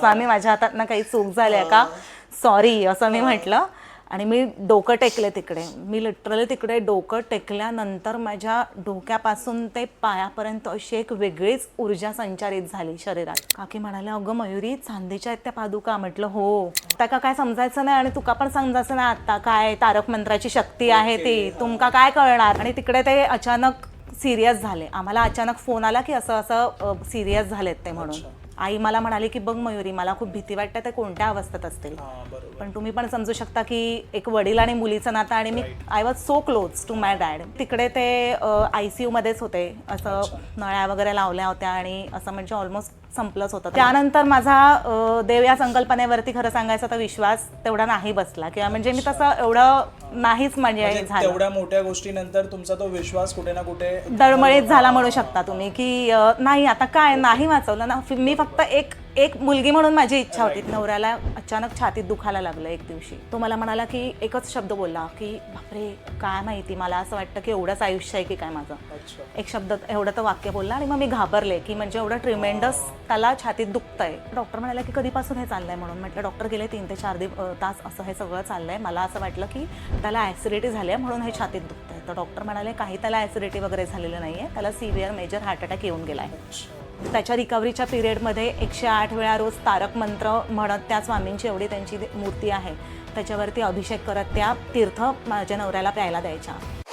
स्वामी माझ्या हातातनं काही चूक झाली आहे का, सॉरी असं मी म्हटलं. आणि मी डोकं टेकले तिकडे. मी लिटरली तिकडे डोकं टेकल्यानंतर माझ्या डोक्यापासून ते पायापर्यंत अशी एक वेगळीच ऊर्जा संचारित झाली शरीरात. काकी म्हणाल्या, अगं मयुरी चांदीच्या आहेत त्या पादुका. म्हटलं हो. त्या काय समजायचं नाही आणि तुका पण समजायचं नाही आता काय तारक मंत्राची शक्ती आहे ती, तुमका काय कळणार. आणि तिकडे ते अचानक सिरियस झाले. आम्हाला अचानक फोन आला की असं असं सिरियस झालेत ते म्हणून. आई मला म्हणाली की बघ मयुरी, मला खूप भीती वाटते ते कोणत्या अवस्थेत असतील. पण तुम्ही पण समजू शकता की एक वडील आणि मुलीचं नातं. आणि मी I was so close to my dad. तिकडे ते ICU मध्येच होते. असं नळ्या वगैरे लावल्या होत्या आणि असं म्हणजे ऑलमोस्ट संपलंच होतं. त्यानंतर माझा देव या संकल्पनेवरती खरं सांगायचं तर विश्वास तेवढा नाही बसला किंवा म्हणजे मी तसं एवढं नाहीच म्हणजे झालं. तेवढ्या मोठ्या गोष्टीनंतर तुमचा तो विश्वास कुठे ना कुठे दळमळीत झाला म्हणू शकता तुम्ही की नाही आता काय नाही वाचवलं ना. मी फक्त एक मुलगी म्हणून माझी इच्छा होती. नवऱ्याला अचानक छातीत दुखायला लागलं एक दिवशी. तो मला म्हणाला की एकच शब्द बोलला की बापरे काय माहिती, मला असं वाटतं की एवढंच आयुष्य आहे की काय माझं. एक शब्द एवढं तर वाक्य बोलला आणि मग मी घाबरले की म्हणजे एवढं ट्रिमेंडस त्याला छातीत दुखतंय. डॉक्टर म्हणाला की कधीपासून हे चाललंय म्हणून. म्हटलं डॉक्टर गेले 3 ते 4 तास असं हे सगळं चाललंय. मला असं वाटलं की त्याला ॲसिडिटी झाली आहे म्हणून हे छातीत दुखतंय. तर डॉक्टर म्हणाले काही त्याला ॲसिडिटी वगैरे झालेलं नाही आहे, त्याला सिव्हिअर मेजर हार्ट अटॅक येऊन गेला आहे. त्याच्या रिकव्हरीच्या पिरियडमध्ये 108 वेळा रोज तारक मंत्र म्हणत त्या स्वामींची एवढी त्यांची मूर्ती आहे त्याच्यावरती अभिषेक करत त्या तीर्थ माझ्या नवऱ्याला प्यायला द्यायच्या.